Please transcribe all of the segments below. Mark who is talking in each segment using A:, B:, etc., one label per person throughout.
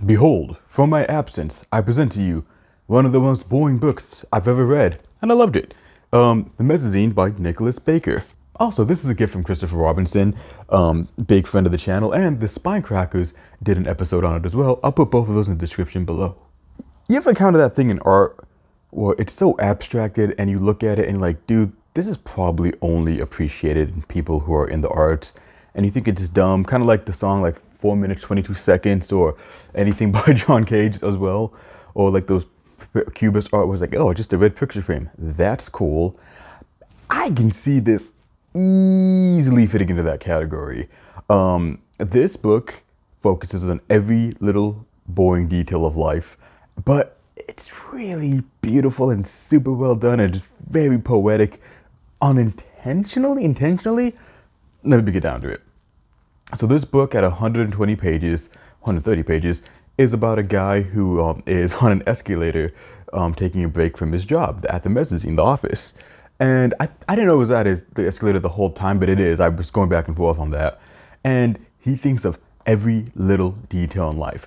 A: Behold, from my absence, I present to you one of the most boring books I've ever read, and I loved it. The Mezzanine by Nicholas Baker. Also, this is a gift from Christopher Robinson, big friend of the channel, and the Spinecrackers did an episode on it as well. I'll put both of those in the description below. You ever encounter that thing in art where it's so abstracted and you look at it and you're like, dude, this is probably only appreciated in people who are in the arts, and you think it's just dumb, kind of like the song like 4 minutes 22 seconds or anything by John Cage as well, or like those Cubist art was like, oh, just a red picture frame, that's cool. I can see this easily fitting into that category. This book focuses on every little boring detail of life, but it's really beautiful and super well done and just very poetic, intentionally. Let me get down to it. So this book at 120 pages, 130 pages, is about a guy who is on an escalator taking a break from his job at the mezzanine, the office. And I didn't know it was the escalator the whole time, but it is. I was going back and forth on that. And he thinks of every little detail in life.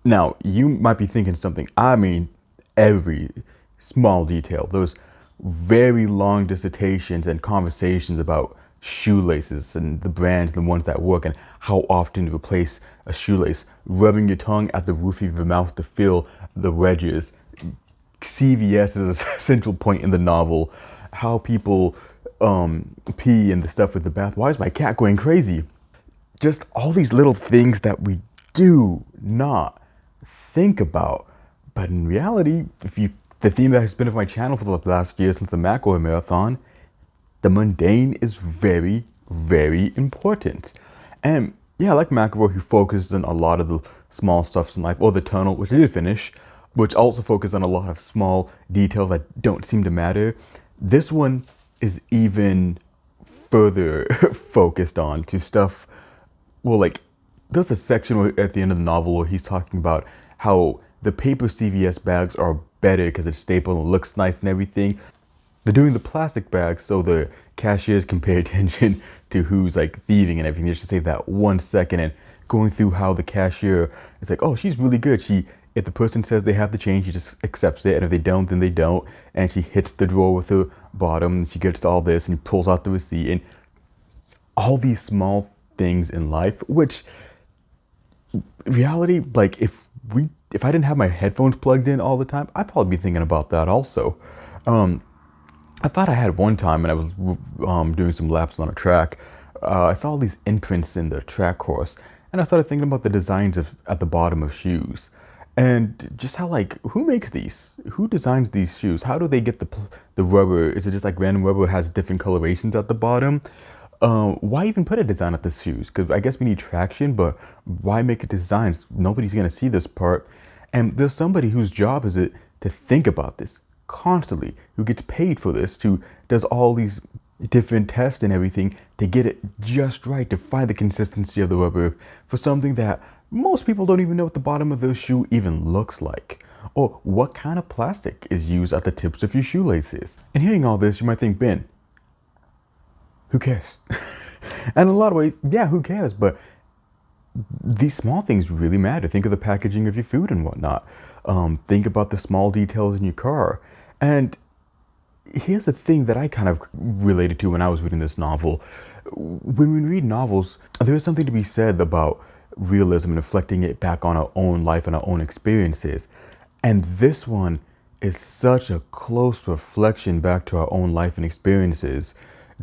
A: Now, you might be thinking something. I mean, every small detail. Those very long dissertations and conversations about shoelaces and the brands, the ones that work, and how often to replace a shoelace, rubbing your tongue at the roof of your mouth to fill the wedges. CVS is a central point in the novel. How people pee and the stuff with the bath. Why is my cat going crazy? Just all these little things that we do not think about. But in reality, the theme that has been of my channel for the last year since the McElroy Marathon, the mundane is very, very important. And yeah, like McElroy, who focuses on a lot of the small stuffs in life, or The Tunnel, which I did finish, which also focuses on a lot of small details that don't seem to matter. This one is even further focused on to stuff. Well, like, there's a section at the end of the novel where he's talking about how the paper CVS bags are better because it's stapled and looks nice and everything. They're doing the plastic bags so the cashiers can pay attention to who's like thieving and everything. They should save that 1 second and going through how the cashier is like, oh, she's really good. If the person says they have the change, she just accepts it, and if they don't, then they don't. And she hits the drawer with her bottom, and she gets to all this and pulls out the receipt, and all these small things in life, which reality, like if I didn't have my headphones plugged in all the time, I'd probably be thinking about that also. I thought I had one time when I was doing some laps on a track. I saw all these imprints in the track course, and I started thinking about the designs at the bottom of shoes, and just how, like, who makes these? Who designs these shoes? How do they get the rubber? Is it just like random rubber has different colorations at the bottom? Why even put a design at the shoes? Because I guess we need traction, but why make a design? Nobody's gonna see this part. And there's somebody whose job is it to think about this constantly, who gets paid for this, who does all these different tests and everything to get it just right, to find the consistency of the rubber for something that most people don't even know what the bottom of their shoe even looks like, or what kind of plastic is used at the tips of your shoelaces. And hearing all this, you might think, Ben, who cares? And in a lot of ways, yeah, who cares? But these small things really matter. Think of the packaging of your food and whatnot. Think about the small details in your car. And here's the thing that I kind of related to when I was reading this novel. When we read novels, there is something to be said about realism and reflecting it back on our own life and our own experiences. And this one is such a close reflection back to our own life and experiences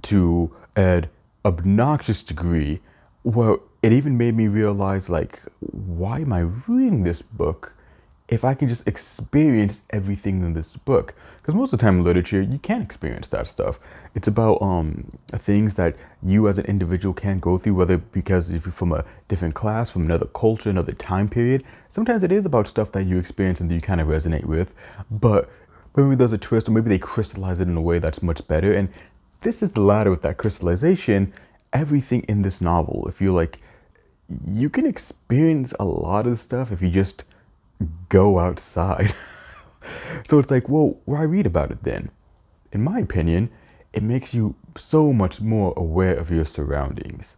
A: to an obnoxious degree, where it even made me realize, like, why am I reading this book if I can just experience everything in this book? Because most of the time in literature, you can't experience that stuff. It's about things that you as an individual can't go through, whether because if you're from a different class, from another culture, another time period. Sometimes it is about stuff that you experience and that you kind of resonate with, but maybe there's a twist, or maybe they crystallize it in a way that's much better. And this is the latter with that crystallization. Everything in this novel, I feel like you can experience a lot of the stuff if you just go outside. So it's like, well, why read about it then? In my opinion, it makes you so much more aware of your surroundings.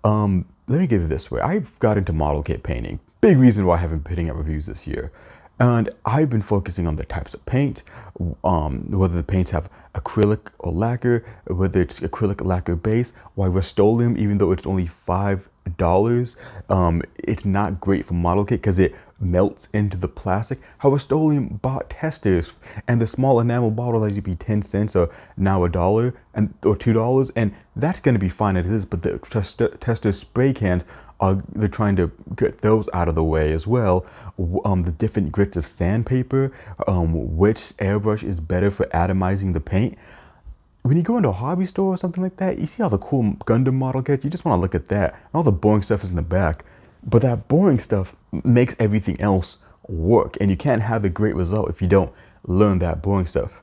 A: Let me give it this way. I've got into model kit painting big reason why I haven't been putting out reviews this year. And I've been focusing on the types of paint, whether the paints have acrylic or lacquer, whether it's acrylic lacquer base. Why Rust-Oleum, even though it's only $5, it's not great for model kit because it melts into the plastic. How Rust-Oleum bought testers, and the small enamel bottle that used to be 10 cents or now $1 and or $2, and that's going to be fine as it is. But the tester spray cans, they're trying to get those out of the way as well. The different grits of sandpaper, which airbrush is better for atomizing the paint. When you go into a hobby store or something like that, you see all the cool Gundam model kits, you just want to look at that. All the boring stuff is in the back. But that boring stuff makes everything else work, and you can't have a great result if you don't learn that boring stuff.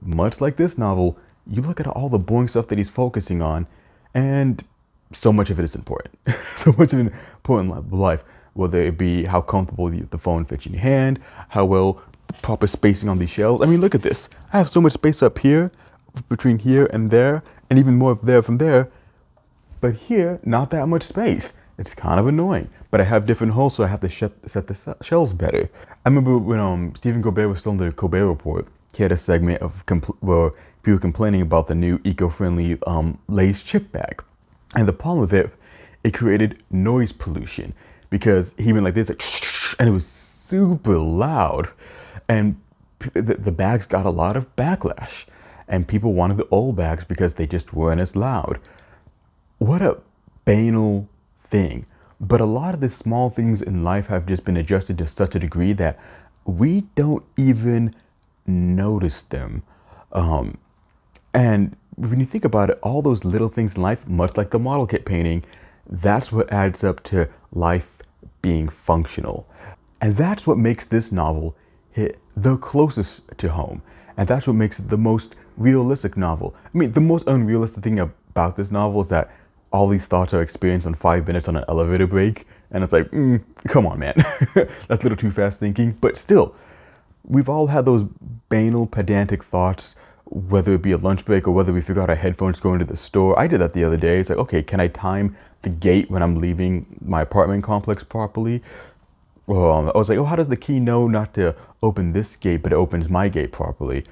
A: Much like this novel, you look at all the boring stuff that he's focusing on, and so much of it is important. So much of it is important in life, whether it be how comfortable the phone fits in your hand, how well proper spacing on these shelves. I mean, look at this. I have so much space up here, between here and there, and even more there from there. But here, not that much space. It's kind of annoying. But I have different holes, so I have to set the shelves better. I remember when Stephen Colbert was still on the Colbert Report, he had a segment of where people were complaining about the new eco-friendly Lay's chip bag. And the problem with it, it created noise pollution because he went like this, like, and it was super loud. And the bags got a lot of backlash. And people wanted the old bags because they just weren't as loud. What a banal thing. But a lot of the small things in life have just been adjusted to such a degree that we don't even notice them. And when you think about it, all those little things in life, much like the model kit painting, that's what adds up to life being functional. And that's what makes this novel hit the closest to home. And that's what makes it the most realistic novel. I mean, the most unrealistic thing about this novel is that all these thoughts are experienced in 5 minutes on an elevator break. And it's like, come on, man. That's a little too fast thinking. But still, we've all had those banal, pedantic thoughts, whether it be a lunch break or whether we forgot our headphones going to the store. I did that the other day. It's like, okay, can I time the gate when I'm leaving my apartment complex properly? I was like, oh, how does the key know not to open this gate, but it opens my gate properly?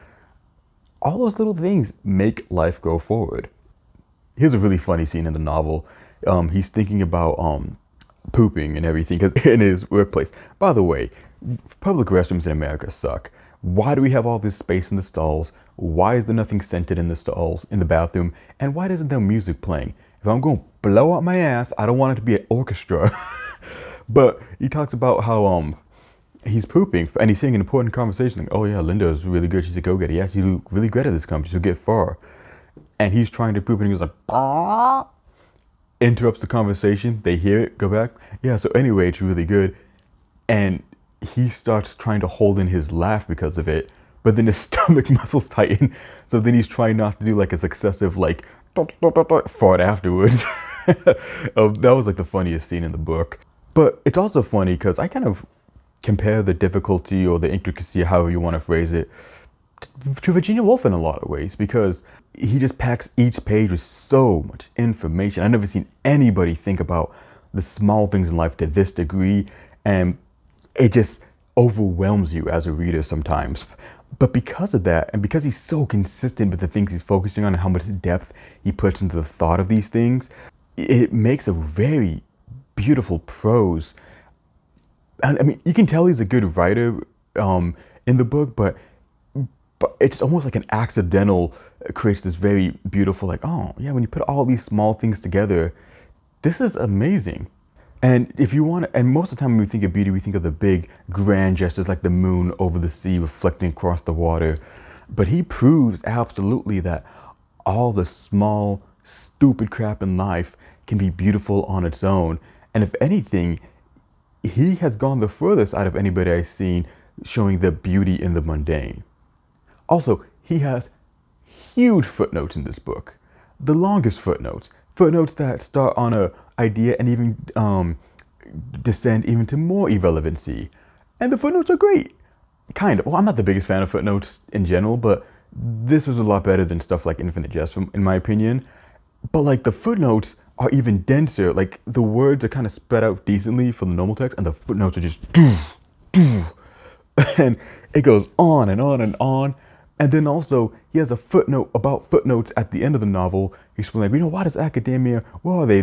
A: All those little things make life go forward. Here's a really funny scene in the novel. He's thinking about pooping and everything in his workplace. By the way, public restrooms in America suck. Why do we have all this space in the stalls? Why is there nothing scented in the stalls, in the bathroom? And why isn't there music playing? If I'm going to blow out my ass, I don't want it to be an orchestra. But he talks about how he's pooping, and he's saying an important conversation, like, oh yeah, Linda is really good, she's a go-getter. Yeah, she's really great at this company, she'll get far. And he's trying to poop, and he was like, bah! Interrupts the conversation, they hear it, go back. Yeah, so anyway, it's really good. And he starts trying to hold in his laugh because of it, but then his stomach muscles tighten, so then he's trying not to do like a successive, like, fart afterwards. That was like the funniest scene in the book. But it's also funny because I kind of compare the difficulty or the intricacy, however you want to phrase it, to Virginia Woolf in a lot of ways, because he just packs each page with so much information. I've never seen anybody think about the small things in life to this degree, and it just overwhelms you as a reader sometimes. But because of that, and because he's so consistent with the things he's focusing on and how much depth he puts into the thought of these things, it makes a very beautiful prose. And I mean, you can tell he's a good writer in the book, but it's almost like an accidental creates this very beautiful, like, oh yeah, when you put all these small things together, this is amazing. And if you want, and most of the time when we think of beauty, we think of the big grand gestures like the moon over the sea reflecting across the water. But he proves absolutely that all the small, stupid crap in life can be beautiful on its own. And if anything, he has gone the furthest out of anybody I've seen showing the beauty in the mundane. Also, he has huge footnotes in this book. The longest footnotes. Footnotes that start on an idea and even descend even to more irrelevancy. And the footnotes are great. Kind of. Well, I'm not the biggest fan of footnotes in general, but this was a lot better than stuff like Infinite Jest, in my opinion. But like the footnotes are even denser. Like the words are kind of spread out decently for the normal text, and the footnotes are just doo, doo, and it goes on and on and on. And then also he has a footnote about footnotes at the end of the novel. He's like, why does academia? Well, they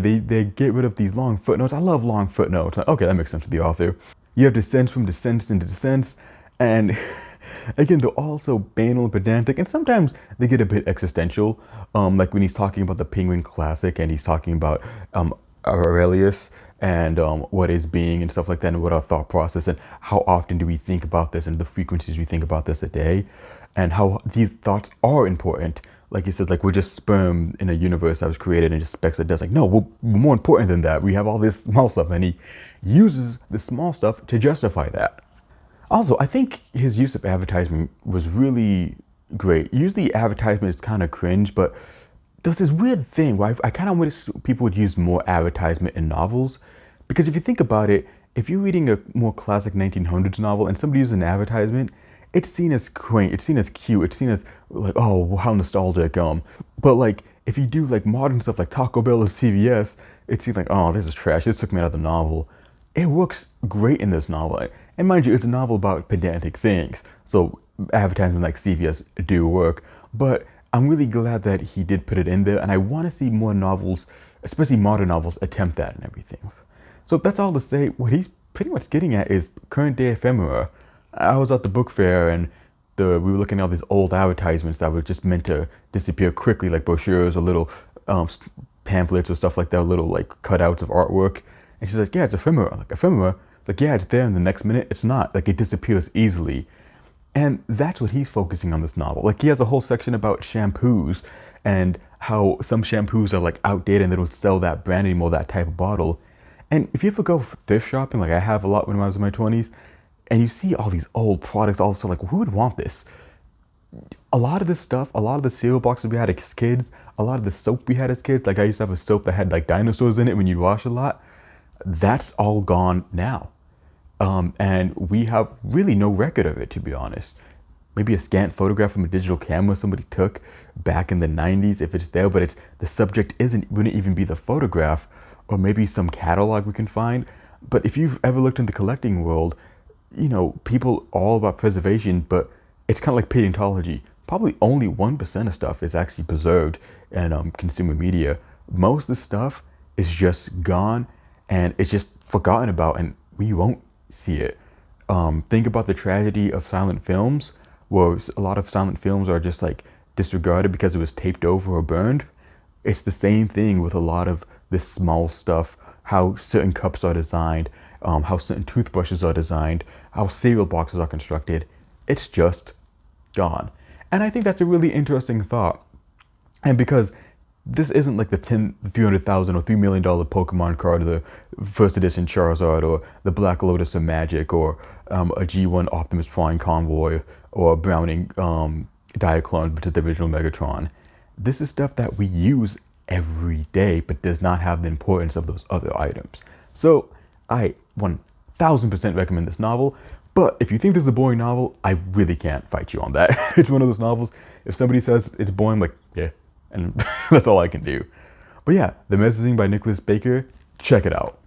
A: get rid of these long footnotes. I love long footnotes. Like, okay, that makes sense to the author. You have dissents from dissents into dissents, and again, they're all so banal and pedantic, and sometimes they get a bit existential. Like when he's talking about the Penguin Classic, and he's talking about Aurelius and what is being and stuff like that, and what our thought process, and how often do we think about this, and the frequencies we think about this a day, and how these thoughts are important. Like he says, like we're just sperm in a universe that was created and just specks of dust. Like, no, we're more important than that. We have all this small stuff, and he uses the small stuff to justify that. Also, I think his use of advertisement was really great. Usually advertisement is kind of cringe, but there's this weird thing where I kind of wish people would use more advertisement in novels. Because if you think about it, if you're reading a more classic 1900s novel and somebody uses an advertisement, it's seen as quaint, it's seen as cute, it's seen as like, oh, how nostalgic. But like, if you do like modern stuff like Taco Bell or CVS, it seems like, oh, this is trash, this took me out of the novel. It works great in this novel. And mind you, it's a novel about pedantic things, so advertisements like CVS do work. But I'm really glad that he did put it in there, and I want to see more novels, especially modern novels, attempt that and everything. So that's all to say, what he's pretty much getting at is current day ephemera. I was at the book fair, and we were looking at all these old advertisements that were just meant to disappear quickly, like brochures or little pamphlets or stuff like that, little like cutouts of artwork. And she's like, yeah, it's ephemera. Like, ephemera? Like, yeah, it's there, and the next minute it's not. Like, it disappears easily. And that's what he's focusing on this novel. Like, he has a whole section about shampoos and how some shampoos are like outdated and they don't sell that brand anymore, that type of bottle. And if you ever go thrift shopping, like I have a lot when I was in my 20s, and you see all these old products, also like, who would want this? A lot of this stuff, a lot of the cereal boxes we had as kids, a lot of the soap we had as kids, like I used to have a soap that had like dinosaurs in it when you'd wash a lot, that's all gone now. And we have really no record of it, to be honest. Maybe a scant photograph from a digital camera somebody took back in the 90s, if it's there, but it's the subject wouldn't even be the photograph, or maybe some catalog we can find. But if you've ever looked in the collecting world, people are all about preservation, but it's kind of like paleontology. Probably only 1% of stuff is actually preserved in consumer media. Most of the stuff is just gone, and it's just forgotten about, and we won't see it. Think about the tragedy of silent films, where a lot of silent films are just like disregarded because it was taped over or burned. It's the same thing with a lot of this small stuff, how certain cups are designed, how certain toothbrushes are designed, how cereal boxes are constructed. It's just gone. And I think that's a really interesting thought. And because this isn't like the 300,000 or $3 million Pokemon card, or the first edition Charizard, or the Black Lotus of Magic, or a G1 Optimus Prime Convoy, or a Browning Diaclone, which is the original Megatron. This is stuff that we use every day, but does not have the importance of those other items. So I 1000% recommend this novel. But if you think this is a boring novel, I really can't fight you on that. It's one of those novels, if somebody says it's boring, I'm like, yeah, and that's all I can do. But yeah, The Mezzanine by Nicholas Baker, check it out.